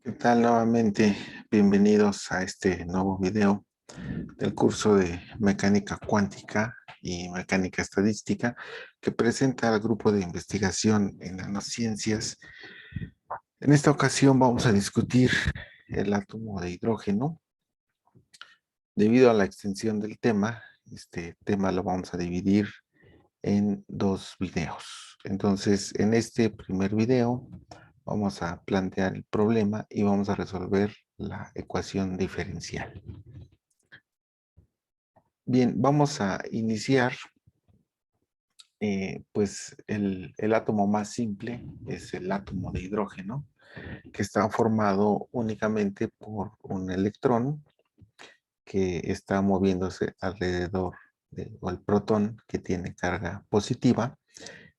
¿Qué tal nuevamente? Bienvenidos a este nuevo video del curso de mecánica cuántica y mecánica estadística que presenta al grupo de investigación en nanociencias. En esta ocasión vamos a discutir el átomo de hidrógeno. Debido a la extensión del tema, este tema lo vamos a dividir en dos videos. Entonces, en este primer video vamos a plantear el problema y vamos a resolver la ecuación diferencial. Bien, vamos a iniciar, pues el átomo más simple es el átomo de hidrógeno, que está formado únicamente por un electrón que está moviéndose alrededor o el protón que tiene carga positiva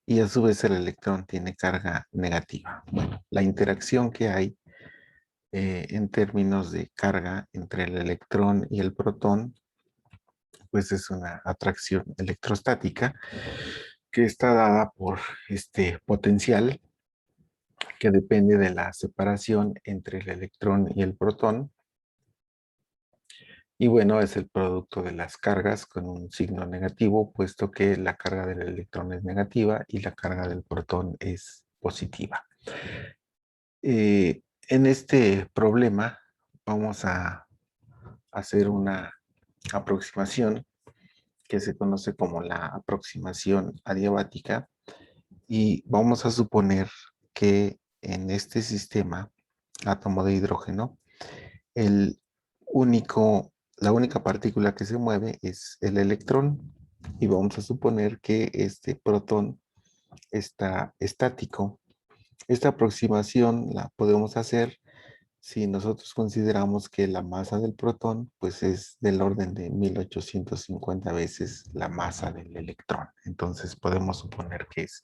y a su vez el electrón tiene carga negativa. Bueno, la interacción que hay en términos de carga entre el electrón y el protón, pues es una atracción electrostática que está dada por este potencial que depende de la separación entre el electrón y el protón. Y bueno, es el producto de las cargas con un signo negativo, puesto que la carga del electrón es negativa y la carga del protón es positiva. En este problema vamos a hacer una aproximación que se conoce como la aproximación adiabática y vamos a suponer que en este sistema átomo de hidrógeno el la única partícula que se mueve es el electrón y vamos a suponer que este protón está estático. Esta aproximación la podemos hacer si nosotros consideramos que la masa del protón pues es del orden de 1850 veces la masa del electrón. Entonces podemos suponer que es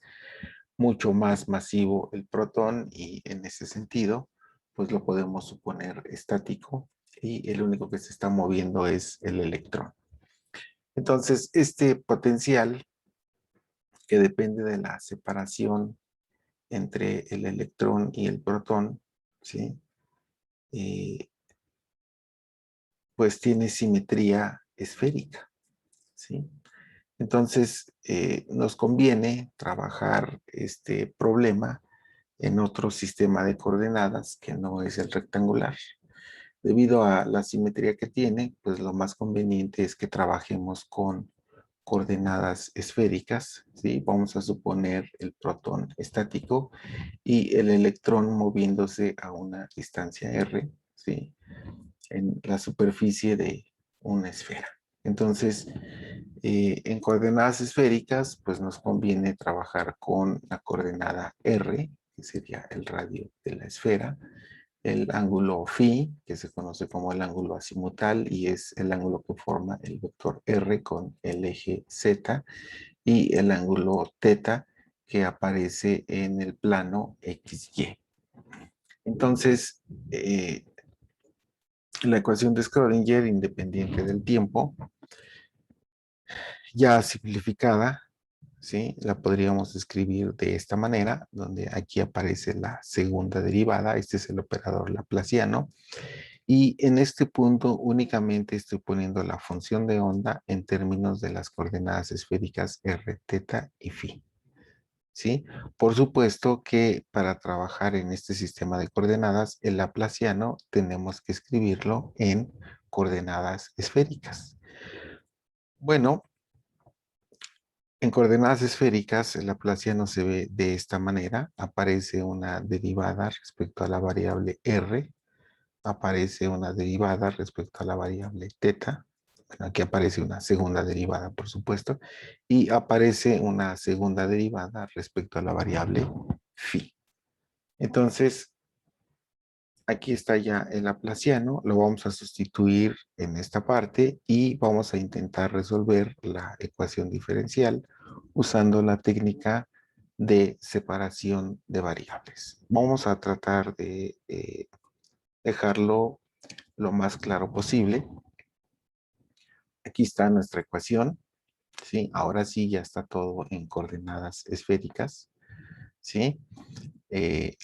mucho más masivo el protón y en ese sentido pues lo podemos suponer estático y el único que se está moviendo es el electrón. Entonces este potencial que depende de la separación entre el electrón y el protón, ¿sí? Pues tiene simetría esférica, ¿sí? Entonces, nos conviene trabajar este problema en otro sistema de coordenadas que no es el rectangular. Debido a la simetría que tiene, pues lo más conveniente es que trabajemos con coordenadas esféricas, ¿sí? Vamos a suponer el protón estático y el electrón moviéndose a una distancia r, ¿sí? En la superficie de una esfera. Entonces, en coordenadas esféricas, pues nos conviene trabajar con la coordenada r, que sería el radio de la esfera, el ángulo phi, que se conoce como el ángulo azimutal y es el ángulo que forma el vector r con el eje z, y el ángulo θ que aparece en el plano XY. Entonces, la ecuación de Schrödinger independiente del tiempo, ya simplificada, ¿sí? La podríamos escribir de esta manera, donde aquí aparece la segunda derivada, este es el operador laplaciano, y en este punto únicamente estoy poniendo la función de onda en términos de las coordenadas esféricas r, θ y phi. ¿Sí? Por supuesto que para trabajar en este sistema de coordenadas, el laplaciano tenemos que escribirlo en coordenadas esféricas. Bueno, en coordenadas esféricas, el laplaciano se ve de esta manera. Aparece una derivada respecto a la variable r, aparece una derivada respecto a la variable θ. Bueno, aquí aparece una segunda derivada, por supuesto, y aparece una segunda derivada respecto a la variable phi. Entonces, aquí está ya el laplaciano, lo vamos a sustituir en esta parte y vamos a intentar resolver la ecuación diferencial usando la técnica de separación de variables. Vamos a tratar de dejarlo lo más claro posible. Aquí está nuestra ecuación, ¿sí? Ahora sí ya está todo en coordenadas esféricas, ¿sí?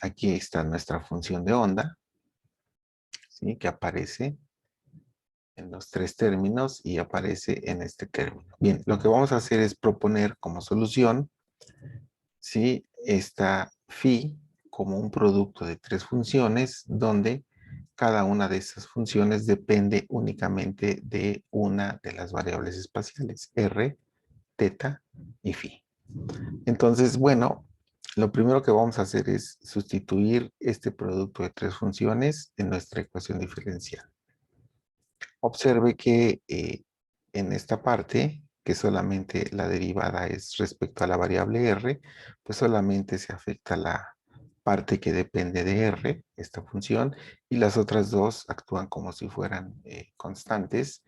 Aquí está nuestra función de onda, ¿sí? Que aparece en los tres términos y aparece en este término. Bien, lo que vamos a hacer es proponer como solución, ¿sí? Esta phi como un producto de tres funciones donde cada una de esas funciones depende únicamente de una de las variables espaciales, r, teta y phi. Entonces, bueno, lo primero que vamos a hacer es sustituir este producto de tres funciones en nuestra ecuación diferencial. Observe que en esta parte, que solamente la derivada es respecto a la variable r, pues solamente se afecta la parte que depende de r, esta función, y las otras dos actúan como si fueran constantes.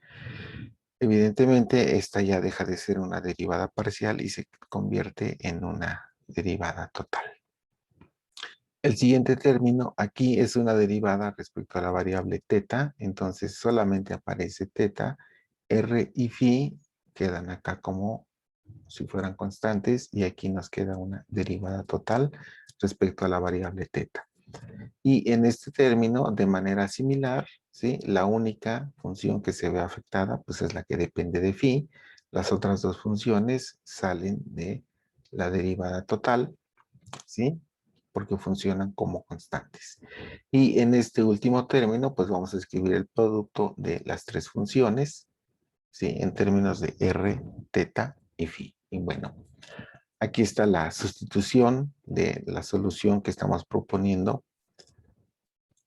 Evidentemente, esta ya deja de ser una derivada parcial y se convierte en una derivada total. El siguiente término aquí es una derivada respecto a la variable teta, entonces solamente aparece teta, r y phi quedan acá como si fueran constantes y aquí nos queda una derivada total respecto a la variable teta. Y en este término, de manera similar, ¿sí? La única función que se ve afectada pues es la que depende de phi. Las otras dos funciones salen de la derivada total, ¿sí? Porque funcionan como constantes. Y en este último término, pues vamos a escribir el producto de las tres funciones, ¿sí? En términos de r, teta y phi. Y bueno, aquí está la sustitución de la solución que estamos proponiendo.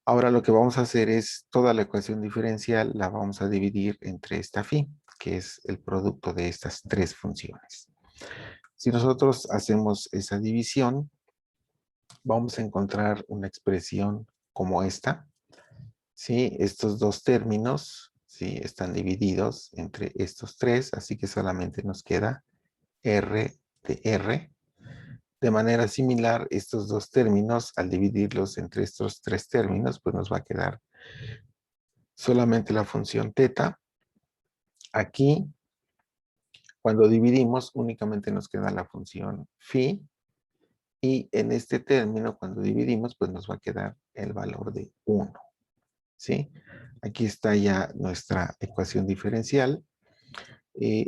Ahora lo que vamos a hacer es toda la ecuación diferencial la vamos a dividir entre esta phi, que es el producto de estas tres funciones. Si nosotros hacemos esa división, vamos a encontrar una expresión como esta. ¿Sí? Estos dos términos, ¿sí? Están divididos entre estos tres, así que solamente nos queda r de r. De manera similar, estos dos términos, al dividirlos entre estos tres términos, pues nos va a quedar solamente la función teta. Aquí, cuando dividimos, únicamente nos queda la función phi. Y en este término, cuando dividimos, pues nos va a quedar el valor de 1. ¿Sí? Aquí está ya nuestra ecuación diferencial.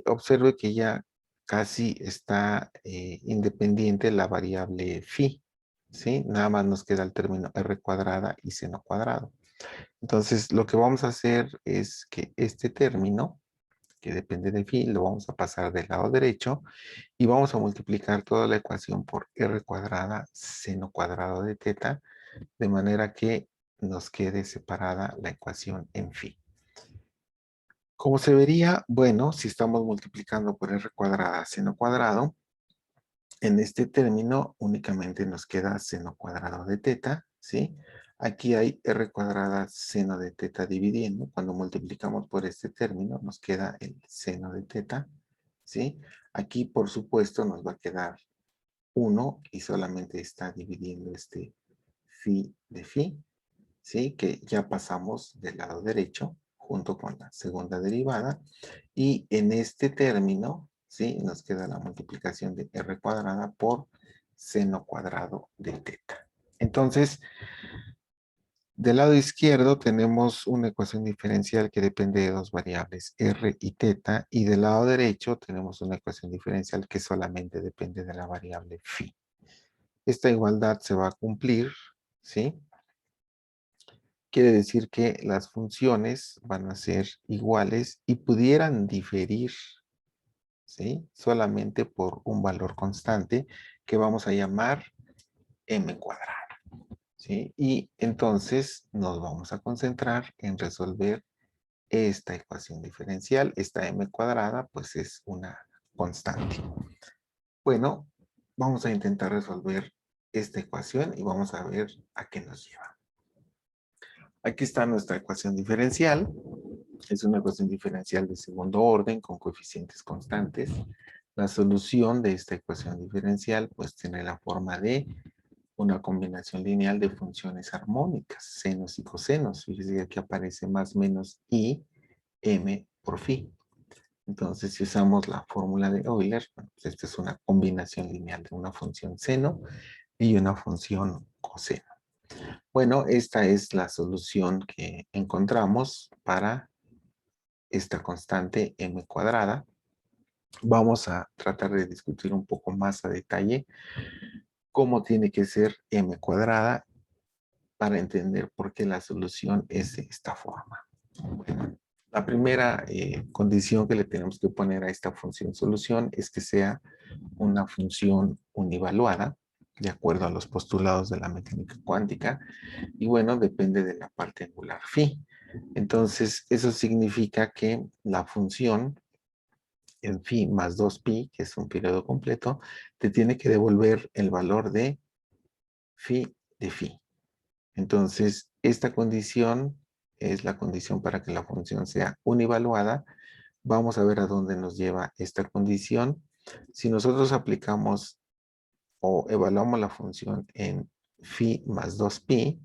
Observe que ya casi está independiente la variable phi. ¿Sí? Nada más nos queda el término r cuadrada y seno cuadrado. Entonces, lo que vamos a hacer es que este término, que depende de phi, lo vamos a pasar del lado derecho y vamos a multiplicar toda la ecuación por r cuadrada seno cuadrado de teta, de manera que nos quede separada la ecuación en phi. Como se vería, bueno, si estamos multiplicando por r cuadrada seno cuadrado, en este término únicamente nos queda seno cuadrado de teta, ¿sí? Aquí hay r cuadrada seno de teta dividiendo. Cuando multiplicamos por este término nos queda el seno de teta, ¿sí? Aquí, por supuesto, nos va a quedar 1 y solamente está dividiendo este phi de phi, ¿sí? Que ya pasamos del lado derecho junto con la segunda derivada. Y en este término, ¿sí? Nos queda la multiplicación de r cuadrada por seno cuadrado de teta. Entonces, del lado izquierdo tenemos una ecuación diferencial que depende de dos variables, r y teta, y del lado derecho tenemos una ecuación diferencial que solamente depende de la variable phi. Esta igualdad se va a cumplir, ¿sí? Quiere decir que las funciones van a ser iguales y pudieran diferir, ¿sí? Solamente por un valor constante que vamos a llamar m cuadrado, ¿sí? Y entonces nos vamos a concentrar en resolver esta ecuación diferencial. Esta m cuadrada pues es una constante. Bueno, vamos a intentar resolver esta ecuación y vamos a ver a qué nos lleva. Aquí está nuestra ecuación diferencial. Es una ecuación diferencial de segundo orden con coeficientes constantes. La solución de esta ecuación diferencial pues tiene la forma de una combinación lineal de funciones armónicas, senos y cosenos. Fíjese que aquí aparece más menos i, m por phi. Entonces, si usamos la fórmula de Euler, bueno, pues esta es una combinación lineal de una función seno y una función coseno. Bueno, esta es la solución que encontramos para esta constante m cuadrada. Vamos a tratar de discutir un poco más a detalle cómo tiene que ser m cuadrada para entender por qué la solución es de esta forma. Bueno, la primera condición que le tenemos que poner a esta función solución es que sea una función univaluada, de acuerdo a los postulados de la mecánica cuántica, y bueno, depende de la parte angular phi. Entonces, eso significa que la función en phi más 2pi, que es un periodo completo, te tiene que devolver el valor de phi de phi. Entonces, esta condición es la condición para que la función sea univaluada. Vamos a ver a dónde nos lleva esta condición. Si nosotros aplicamos o evaluamos la función en phi más 2pi,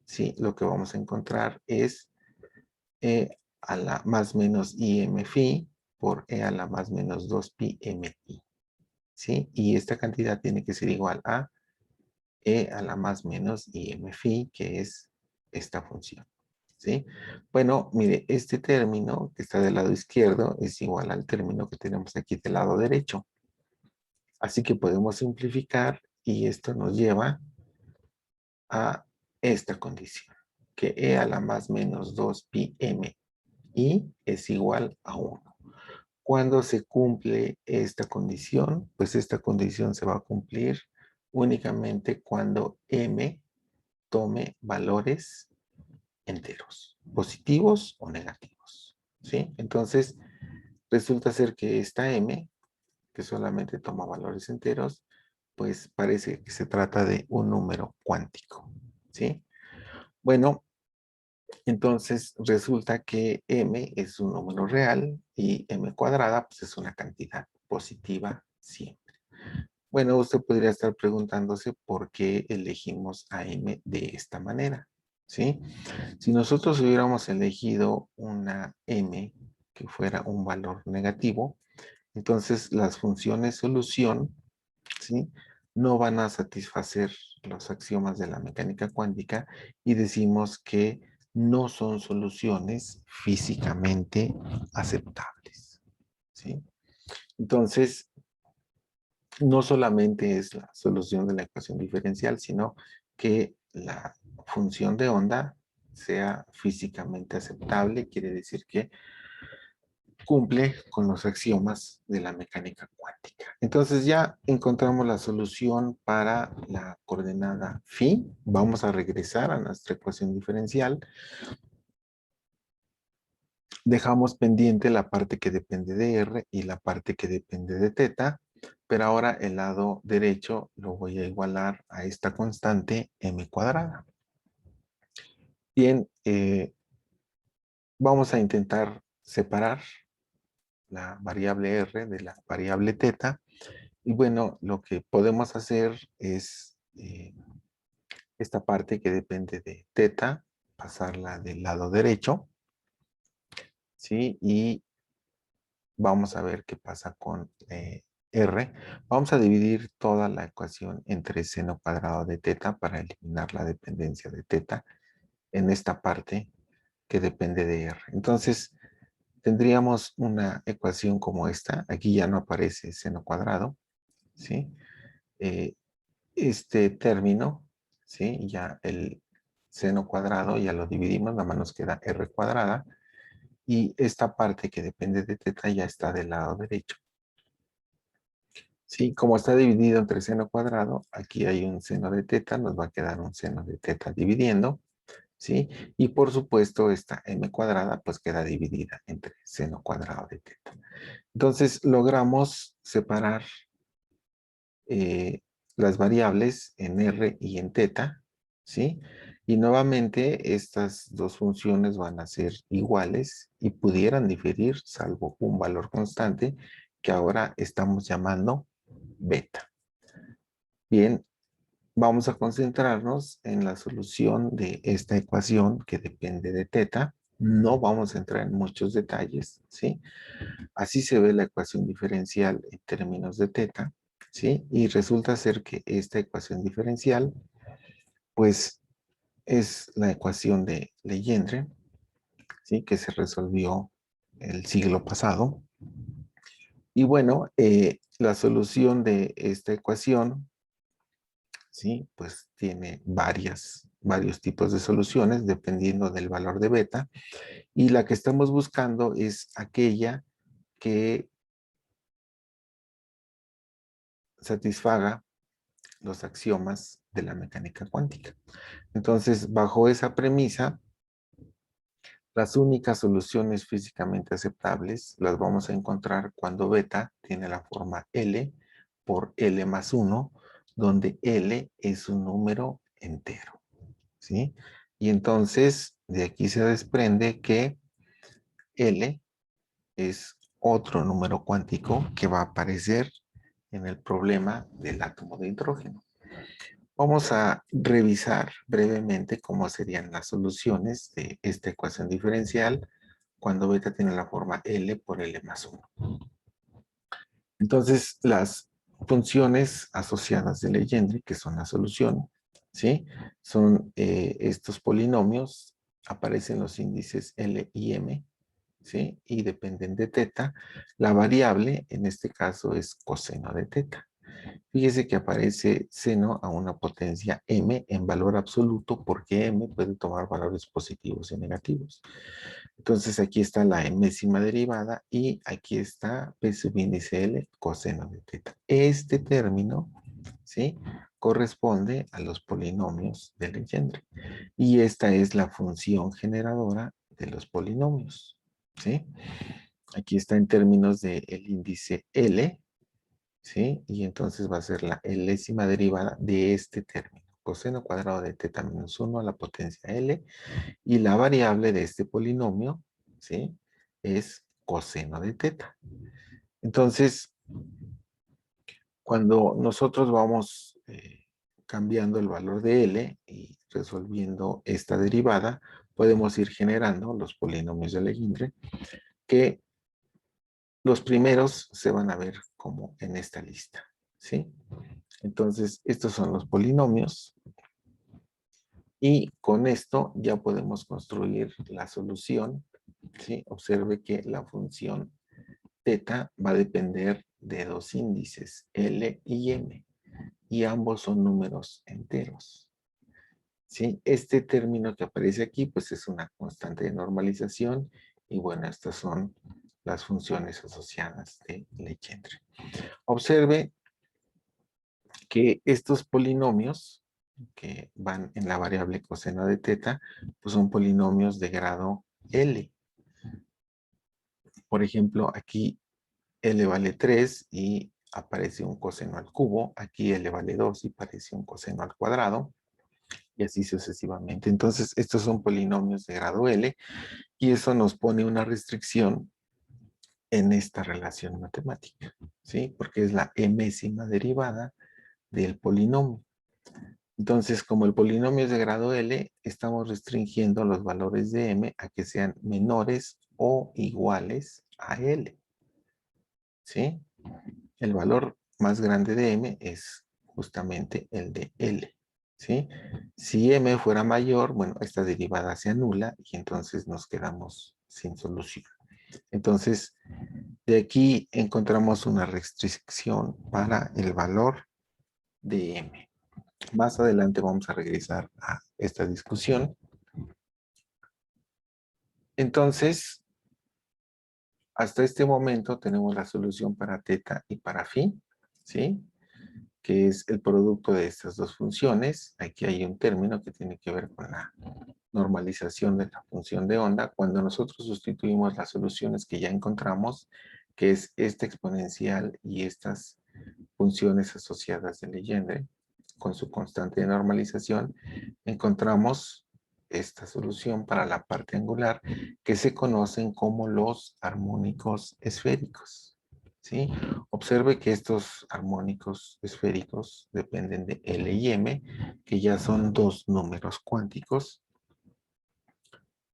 ¿sí? Lo que vamos a encontrar es e a la más menos im phi por e a la más menos 2pi mi. ¿Sí? Y esta cantidad tiene que ser igual a e a la más menos im phi, que es esta función. ¿Sí? Bueno, mire, este término que está del lado izquierdo es igual al término que tenemos aquí del lado derecho. Así que podemos simplificar y esto nos lleva a esta condición, que e a la más menos 2pi mi es igual a 1. Cuando se cumple esta condición, pues esta condición se va a cumplir únicamente cuando m tome valores enteros, positivos o negativos, ¿sí? Entonces, resulta ser que esta m, que solamente toma valores enteros, pues parece que se trata de un número cuántico, ¿sí? Bueno, entonces resulta que m es un número real y m cuadrada pues es una cantidad positiva siempre. Bueno, usted podría estar preguntándose por qué elegimos a m de esta manera, ¿sí? Si nosotros hubiéramos elegido una m que fuera un valor negativo, entonces las funciones solución, ¿sí? No van a satisfacer los axiomas de la mecánica cuántica y decimos que no son soluciones físicamente aceptables, ¿sí? Entonces, no solamente es la solución de la ecuación diferencial, sino que la función de onda sea físicamente aceptable, quiere decir que cumple con los axiomas de la mecánica cuántica. Entonces ya encontramos la solución para la coordenada phi. Vamos a regresar a nuestra ecuación diferencial. Dejamos pendiente la parte que depende de r y la parte que depende de teta, pero ahora el lado derecho lo voy a igualar a esta constante m cuadrada. Bien, vamos a intentar separar la variable r de la variable teta. Y bueno, lo que podemos hacer es esta parte que depende de teta, pasarla del lado derecho, ¿sí? Y vamos a ver qué pasa con r. Vamos a dividir toda la ecuación entre seno cuadrado de teta para eliminar la dependencia de teta en esta parte que depende de r. Entonces, tendríamos una ecuación como esta. Aquí ya no aparece seno cuadrado, ¿sí? Este término, ¿sí? Ya el seno cuadrado ya lo dividimos, nada más nos queda r cuadrada. Y esta parte que depende de teta ya está del lado derecho. Sí, como está dividido entre seno cuadrado, aquí hay un seno de teta, nos va a quedar un seno de teta dividiendo, ¿sí? Y por supuesto esta m cuadrada pues queda dividida entre seno cuadrado de teta. Entonces logramos separar las variables en r y en teta, ¿sí? Y nuevamente estas dos funciones van a ser iguales y pudieran diferir salvo un valor constante que ahora estamos llamando beta. Bien, vamos a concentrarnos en la solución de esta ecuación que depende de teta. No vamos a entrar en muchos detalles, ¿sí? Así se ve la ecuación diferencial en términos de teta, ¿sí? Y resulta ser que esta ecuación diferencial, pues, es la ecuación de Legendre, ¿sí? Que se resolvió el siglo pasado. Y bueno, la solución de esta ecuación, ¿sí? Pues tiene varios tipos de soluciones dependiendo del valor de beta. Y la que estamos buscando es aquella que satisfaga los axiomas de la mecánica cuántica. Entonces, bajo esa premisa, las únicas soluciones físicamente aceptables las vamos a encontrar cuando beta tiene la forma L por L más 1, donde L es un número entero, ¿sí? Y entonces, de aquí se desprende que L es otro número cuántico que va a aparecer en el problema del átomo de hidrógeno. Vamos a revisar brevemente cómo serían las soluciones de esta ecuación diferencial cuando beta tiene la forma L por L más 1. Entonces, las funciones asociadas de Legendre, que son la solución, ¿sí? Son estos polinomios, aparecen los índices L y M, ¿sí? Y dependen de teta. La variable, en este caso, es coseno de teta. Fíjese que aparece seno a una potencia m en valor absoluto porque m puede tomar valores positivos y negativos. Entonces aquí está la enésima derivada y aquí está P subíndice L coseno de teta. Este término, ¿sí? Corresponde a los polinomios de Legendre. Y esta es la función generadora de los polinomios, ¿sí? Aquí está en términos del índice L, ¿sí? Y entonces va a ser la enésima derivada de este término. Coseno cuadrado de teta menos 1 a la potencia L. Y la variable de este polinomio, ¿sí? Es coseno de teta. Entonces, cuando nosotros vamos cambiando el valor de L y resolviendo esta derivada, podemos ir generando los polinomios de Legendre, que los primeros se van a ver como en esta lista, ¿sí? Entonces, estos son los polinomios y con esto ya podemos construir la solución, ¿sí? Observe que la función teta va a depender de dos índices, L y M, y ambos son números enteros, ¿sí? Este término que aparece aquí, pues es una constante de normalización y bueno, estas son las funciones asociadas de Legendre. Observe que estos polinomios que van en la variable coseno de teta, pues son polinomios de grado L. Por ejemplo, aquí L vale 3 y aparece un coseno al cubo. Aquí L vale 2 y aparece un coseno al cuadrado. Y así sucesivamente. Entonces, estos son polinomios de grado L y eso nos pone una restricción en esta relación matemática, ¿sí? Porque es la enésima derivada del polinomio. Entonces, como el polinomio es de grado L, estamos restringiendo los valores de M a que sean menores o iguales a L, ¿sí? El valor más grande de M es justamente el de L, ¿sí? Si M fuera mayor, bueno, esta derivada se anula y entonces nos quedamos sin solución. Entonces, de aquí encontramos una restricción para el valor de M. Más adelante vamos a regresar a esta discusión. Entonces, hasta este momento tenemos la solución para teta y para phi, ¿sí? Que es el producto de estas dos funciones. Aquí hay un término que tiene que ver con la normalización de la función de onda. Cuando nosotros sustituimos las soluciones que ya encontramos, que es esta exponencial y estas funciones asociadas de Legendre, con su constante de normalización, encontramos esta solución para la parte angular que se conocen como los armónicos esféricos, ¿sí? Observe que estos armónicos esféricos dependen de L y M, que ya son dos números cuánticos,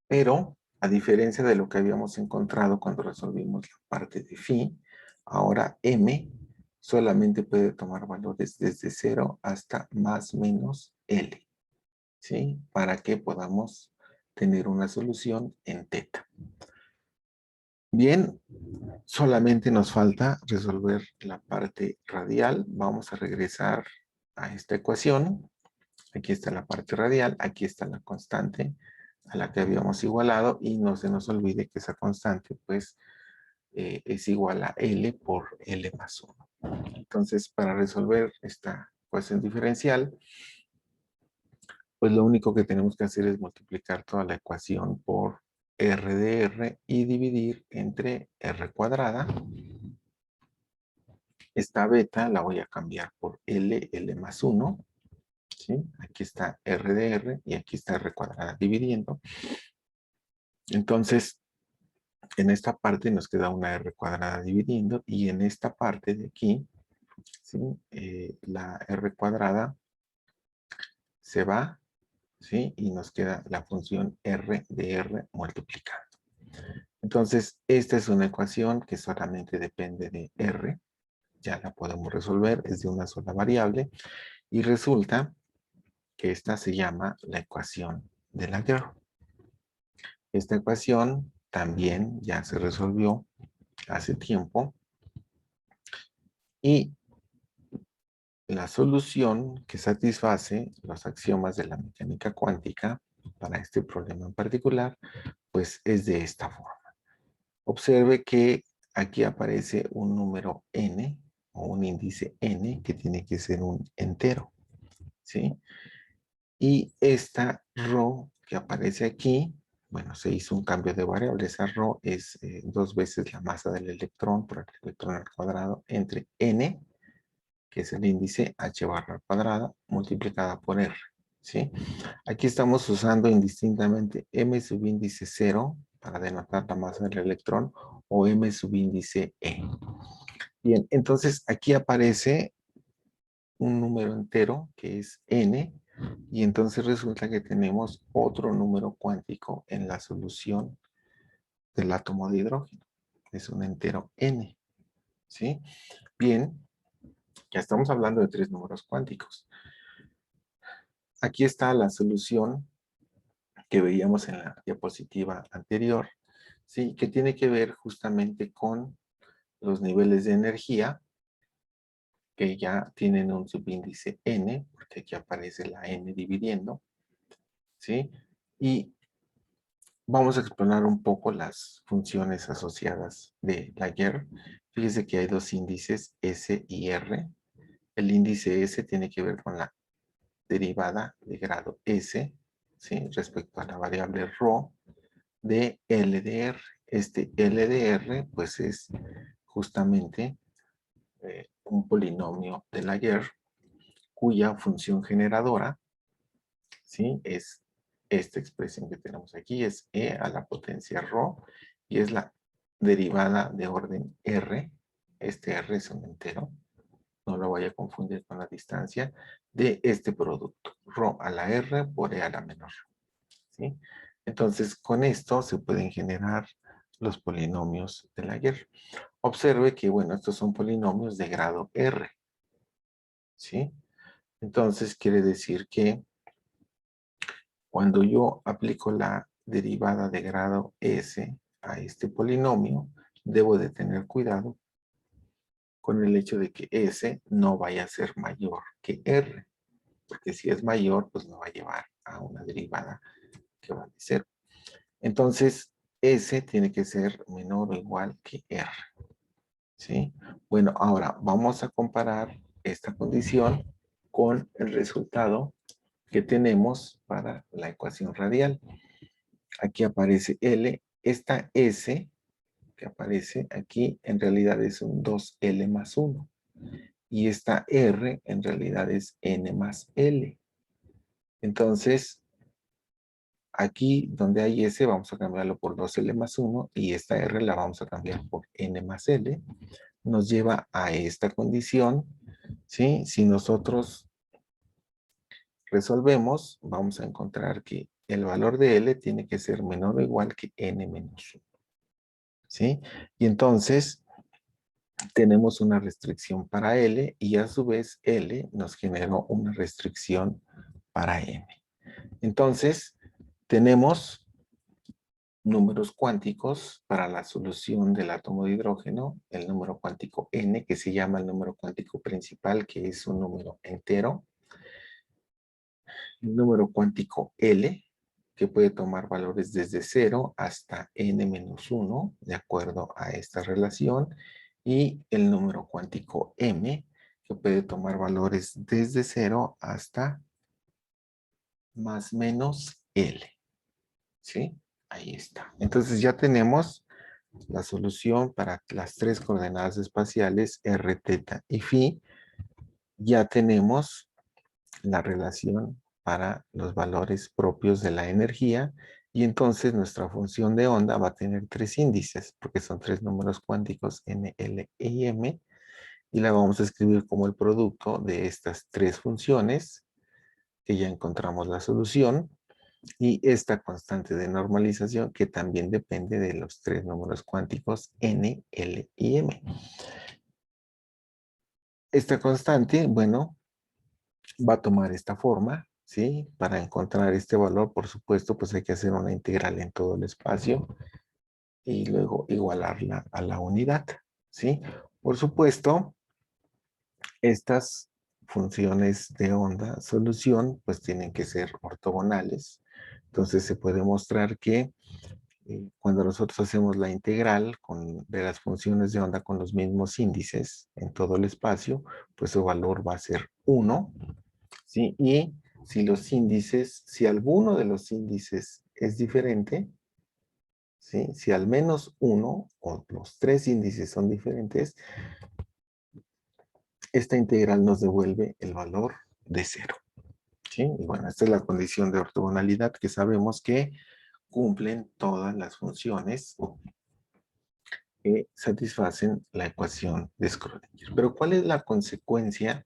pero a diferencia de lo que habíamos encontrado cuando resolvimos la parte de phi, ahora M solamente puede tomar valores desde 0 hasta más menos L. ¿sí? Para que podamos tener una solución en teta. Bien, solamente nos falta resolver la parte radial. Vamos a regresar a esta ecuación. Aquí está la parte radial, aquí está la constante a la que habíamos igualado y no se nos olvide que esa constante pues es igual a L por L más 1. Entonces, para resolver esta ecuación diferencial, pues lo único que tenemos que hacer es multiplicar toda la ecuación por R de R y dividir entre R cuadrada. Esta beta la voy a cambiar por L más 1. ¿Sí? Aquí está R de R y aquí está R cuadrada dividiendo. Entonces, en esta parte nos queda una R cuadrada dividiendo y en esta parte de aquí, ¿sí? La R cuadrada se va, ¿sí? Y nos queda la función R de R multiplicando. Entonces, esta es una ecuación que solamente depende de R. Ya la podemos resolver, es de una sola variable. Y resulta que esta se llama la ecuación de Laguerre. Esta ecuación también ya se resolvió hace tiempo. Y la solución que satisface los axiomas de la mecánica cuántica para este problema en particular, pues es de esta forma. Observe que aquí aparece un número n o un índice n que tiene que ser un entero, ¿sí? Y esta rho que aparece aquí, bueno, se hizo un cambio de variable. Esa rho es 2 veces la masa del electrón por el electrón al cuadrado entre n, que es el índice h barra al cuadrado, multiplicada por r, ¿sí? Aquí estamos usando indistintamente m subíndice 0 para denotar la masa del electrón o m subíndice e. Bien, entonces aquí aparece un número entero que es n y entonces resulta que tenemos otro número cuántico en la solución del átomo de hidrógeno. Es un entero n, ¿sí? Bien, ya estamos hablando de 3 números cuánticos. Aquí está la solución que veíamos en la diapositiva anterior, ¿sí? Que tiene que ver justamente con los niveles de energía que ya tienen un subíndice n, porque aquí aparece la n dividiendo, ¿sí? Y vamos a explorar un poco las funciones asociadas de Laguerre. Fíjese que hay dos índices, S y R. El índice S tiene que ver con la derivada de grado S, ¿sí? Respecto a la variable ρ de L de R. Este L de R, pues es justamente un polinomio de Laguerre cuya función generadora, ¿sí? Es esta expresión que tenemos aquí, es e a la potencia ρ, y es la derivada de orden r, este r es un entero, no lo vaya a confundir con la distancia, de este producto, ρ a la r por e a la menor, ¿sí? Entonces, con esto se pueden generar los polinomios de Laguerre. Observe que, bueno, estos son polinomios de grado r, ¿sí? Entonces, quiere decir que cuando yo aplico la derivada de grado S a este polinomio, debo de tener cuidado con el hecho de que S no vaya a ser mayor que R, porque si es mayor, pues me va a llevar a una derivada que vale 0. Entonces, S tiene que ser menor o igual que R, ¿sí? Bueno, ahora vamos a comparar esta condición con el resultado que tenemos para la ecuación radial. Aquí aparece L. Esta S que aparece aquí en realidad es un 2L más 1. Y esta R en realidad es N más L. Entonces, aquí donde hay S vamos a cambiarlo por 2L más 1 y esta R la vamos a cambiar por N más L. Nos lleva a esta condición, ¿sí? Si nosotros resolvemos, vamos a encontrar que el valor de L tiene que ser menor o igual que N menos 1. ¿Sí? Y entonces tenemos una restricción para L y a su vez L nos generó una restricción para M. Entonces, tenemos números cuánticos para la solución del átomo de hidrógeno, el número cuántico n, que se llama el número cuántico principal, que es un número entero, el número cuántico L, que puede tomar valores desde 0 hasta n-1, de acuerdo a esta relación, y el número cuántico M, que puede tomar valores desde 0 hasta más menos L. ¿Sí? Ahí está. Entonces ya tenemos la solución para las tres coordenadas espaciales r, θ y φ. Ya tenemos la relación para los valores propios de la energía y entonces nuestra función de onda va a tener tres índices porque son tres números cuánticos n, l y m y la vamos a escribir como el producto de estas tres funciones que ya encontramos la solución y esta constante de normalización que también depende de los tres números cuánticos n, l y m. Esta constante, bueno, va a tomar esta forma, ¿sí? Para encontrar este valor, por supuesto, pues hay que hacer una integral en todo el espacio y luego igualarla a la unidad, ¿sí? Por supuesto, estas funciones de onda solución, pues tienen que ser ortogonales. Entonces se puede mostrar que cuando nosotros hacemos la integral de las funciones de onda con los mismos índices en todo el espacio, pues su valor va a ser 1, ¿sí? Y si los índices, si alguno de los índices es diferente, ¿sí? Si al menos uno o los tres índices son diferentes, esta integral nos devuelve el valor de 0, ¿sí? Y bueno, esta es la condición de ortogonalidad que sabemos que cumplen todas las funciones que satisfacen la ecuación de Schrödinger. Pero ¿cuál es la consecuencia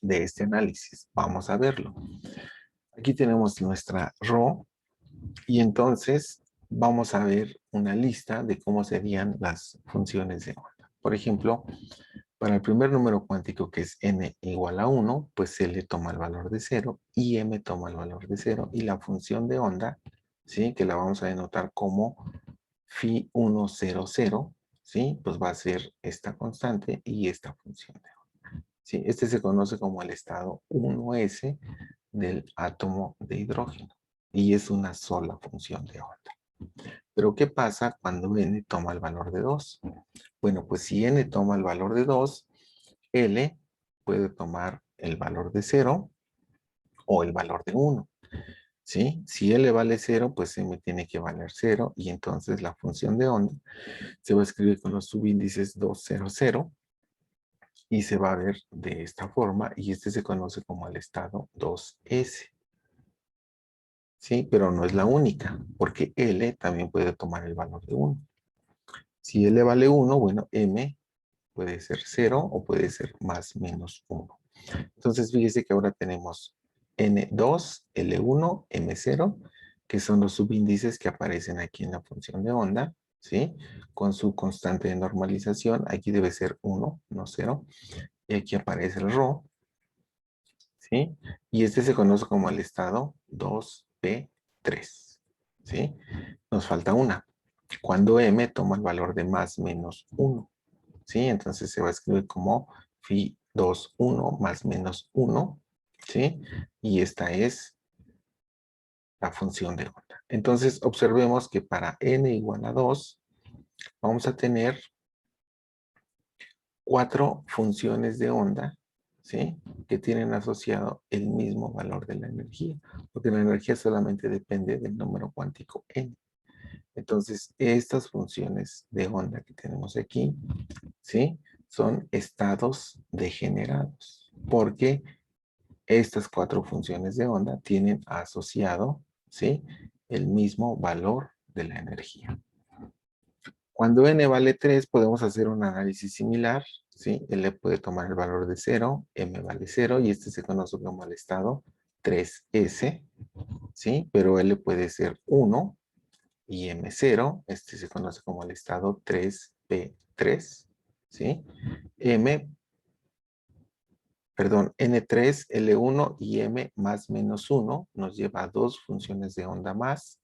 de este análisis? Vamos a verlo. Aquí tenemos nuestra ρ y entonces vamos a ver una lista de cómo serían las funciones de onda. Por ejemplo, para el primer número cuántico que es n igual a 1, pues L toma el valor de 0 y M toma el valor de 0 y la función de onda, ¿sí? Que la vamos a denotar como phi 1, 0, 0, ¿sí? Pues va a ser esta constante y esta función de onda. ¿Sí? Este se conoce como el estado 1s del átomo de hidrógeno y es una sola función de onda. Pero ¿qué pasa cuando n toma el valor de 2? Bueno, pues si n toma el valor de 2, L puede tomar el valor de 0 o el valor de 1. ¿Sí? Si L vale 0, pues M tiene que valer 0 y entonces la función de onda se va a escribir con los subíndices 2, 0, 0 y se va a ver de esta forma y este se conoce como el estado 2S. ¿Sí? Pero no es la única, porque L también puede tomar el valor de 1. Si L vale 1, bueno, M puede ser 0 o puede ser más menos 1. Entonces, fíjese que ahora tenemos N2, L1, M0, que son los subíndices que aparecen aquí en la función de onda, ¿sí? Con su constante de normalización, aquí debe ser 1, no 0. Y aquí aparece el ρ, ¿sí? Y este se conoce como el estado 2P3, ¿sí? Nos falta una. Cuando M toma el valor de más menos 1, ¿sí? Entonces se va a escribir como phi 2, 1 más menos 1, ¿sí? Y esta es la función de onda. Entonces observemos que para n igual a 2, vamos a tener 4 funciones de onda, ¿sí? Que tienen asociado el mismo valor de la energía, porque la energía solamente depende del número cuántico n. Entonces, estas funciones de onda que tenemos aquí, ¿sí? Son estados degenerados, porque estas 4 funciones de onda tienen asociado, ¿sí? El mismo valor de la energía. Cuando n vale 3, podemos hacer un análisis similar, ¿sí? L puede tomar el valor de 0, M vale 0, y este se conoce como el estado 3S, ¿sí? Pero L puede ser 1 y M0, este se conoce como el estado 3P3, ¿sí? M perdón, N3, L1 y M más menos 1 nos lleva a dos funciones de onda más,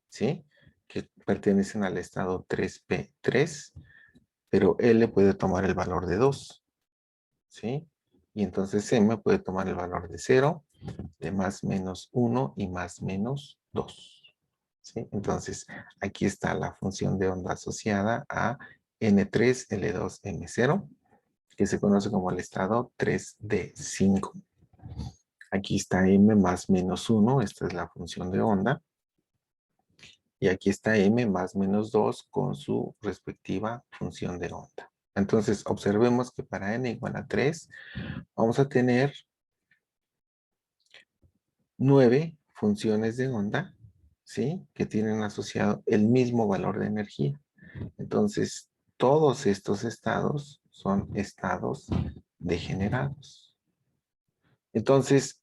¿sí? Que pertenecen al estado 3P3, pero L puede tomar el valor de 2, ¿sí? Y entonces M puede tomar el valor de 0, de más menos 1 y más menos 2, ¿sí? Entonces, aquí está la función de onda asociada a N3, L2, M0, que se conoce como el estado 3D5. Aquí está M más menos 1, esta es la función de onda. Y aquí está M más menos 2 con su respectiva función de onda. Entonces, observemos que para n igual a 3, vamos a tener 9 funciones de onda, ¿sí? Que tienen asociado el mismo valor de energía. Entonces, todos estos estados son estados degenerados. Entonces,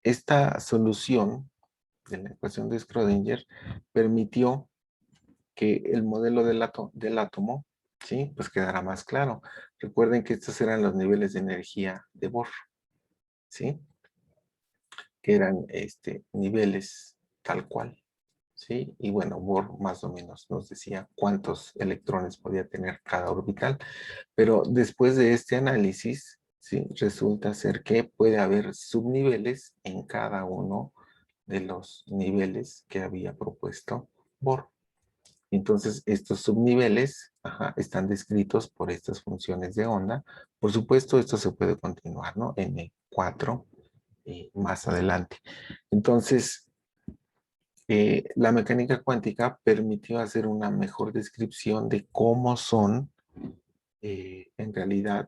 esta solución de la ecuación de Schrödinger permitió que el modelo del átomo, ¿sí? Pues quedara más claro. Recuerden que estos eran los niveles de energía de Bohr, ¿sí? Que eran niveles tal cual, ¿sí? Y bueno, Bohr más o menos nos decía cuántos electrones podía tener cada orbital, pero después de este análisis, ¿sí? Resulta ser que puede haber subniveles en cada uno de los niveles que había propuesto Bohr. Entonces, estos subniveles están descritos por estas funciones de onda. Por supuesto, esto se puede continuar, ¿no? N4 más adelante. Entonces, la mecánica cuántica permitió hacer una mejor descripción de cómo son en realidad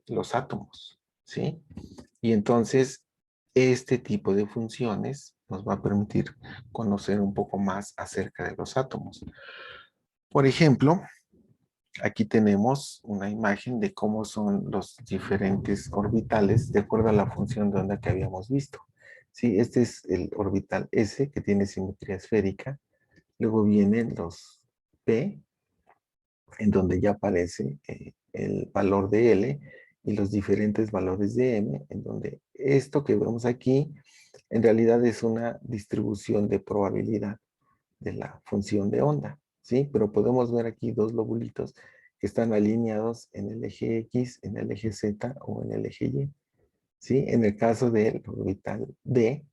los átomos, ¿sí? Y entonces, este tipo de funciones nos va a permitir conocer un poco más acerca de los átomos. Por ejemplo, aquí tenemos una imagen de cómo son los diferentes orbitales de acuerdo a la función de onda que habíamos visto. Sí, este es el orbital S que tiene simetría esférica. Luego vienen los P, en donde ya aparece el valor de L y los diferentes valores de M, en donde esto que vemos aquí en realidad es una distribución de probabilidad de la función de onda, ¿sí? Pero podemos ver aquí dos lobulitos que están alineados en el eje X, en el eje Z o en el eje Y, ¿sí? En el caso del orbital D,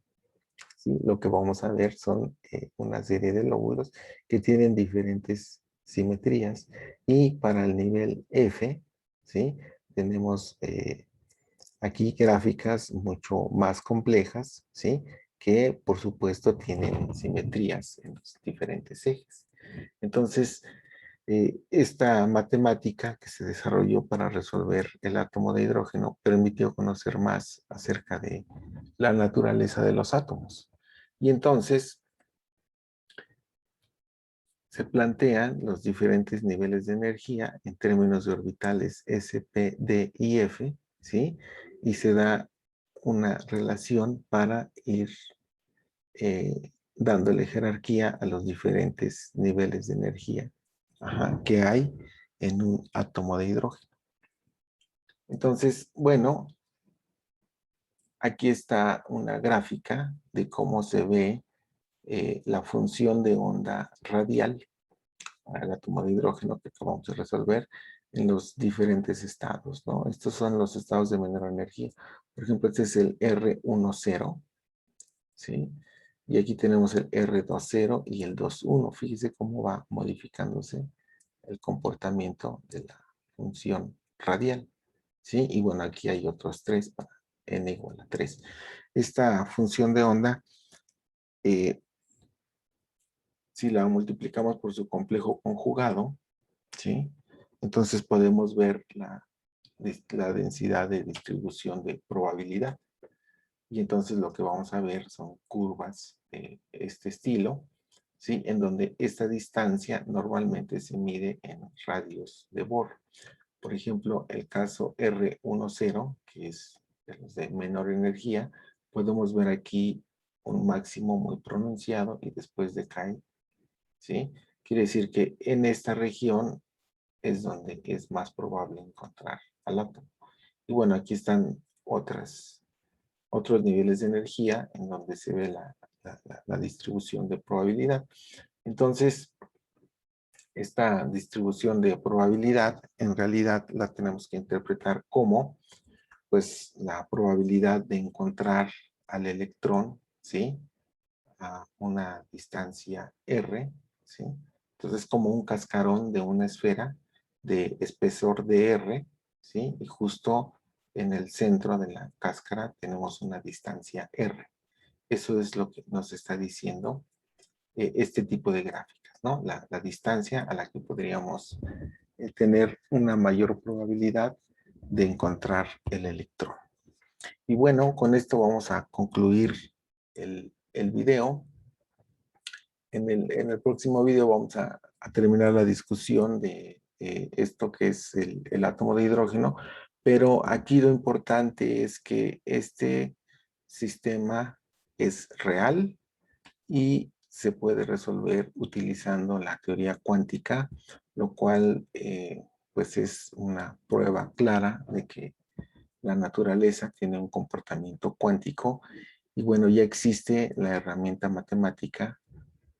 ¿sí? Lo que vamos a ver son una serie de lóbulos que tienen diferentes simetrías y para el nivel F, ¿sí? Tenemos aquí gráficas mucho más complejas, ¿sí? Que por supuesto tienen simetrías en los diferentes ejes. Entonces, esta matemática que se desarrolló para resolver el átomo de hidrógeno permitió conocer más acerca de la naturaleza de los átomos. Y entonces se plantean los diferentes niveles de energía en términos de orbitales S, P, D y F, ¿sí? Y se da una relación para ir dándole jerarquía a los diferentes niveles de energía que hay en un átomo de hidrógeno. Entonces, bueno, aquí está una gráfica de cómo se ve la función de onda radial al átomo de hidrógeno que acabamos de resolver en los diferentes estados, ¿no? Estos son los estados de menor energía. Por ejemplo, este es el R10, ¿sí? Y aquí tenemos el R20 y el 21. Fíjese cómo va modificándose el comportamiento de la función radial, ¿sí? Y bueno, aquí hay otros tres para n igual a 3. Esta función de onda, eh, si la multiplicamos por su complejo conjugado, ¿sí? Entonces podemos ver la densidad de distribución de probabilidad. Y entonces lo que vamos a ver son curvas de este estilo, ¿sí? En donde esta distancia normalmente se mide en radios de Bohr. Por ejemplo, el caso R10, que es de los de menor energía, podemos ver aquí un máximo muy pronunciado y después decae, ¿sí? Quiere decir que en esta región es donde es más probable encontrar al átomo. Y bueno, aquí están otros niveles de energía en donde se ve la distribución de probabilidad. Entonces, esta distribución de probabilidad en realidad la tenemos que interpretar como pues la probabilidad de encontrar al electrón, ¿sí? A una distancia r, ¿sí? Entonces como un cascarón de una esfera de espesor de r, ¿sí? Y justo en el centro de la cáscara tenemos una distancia r. Eso es lo que nos está diciendo este tipo de gráficas, ¿no? La distancia a la que podríamos tener una mayor probabilidad de encontrar el electrón. Y bueno, con esto vamos a concluir el video. En el próximo video vamos a terminar la discusión de esto que es el átomo de hidrógeno, pero aquí lo importante es que este sistema es real y se puede resolver utilizando la teoría cuántica, lo cual pues es una prueba clara de que la naturaleza tiene un comportamiento cuántico y bueno, ya existe la herramienta matemática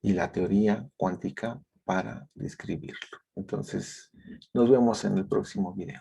y la teoría cuántica para describirlo. Entonces, nos vemos en el próximo video.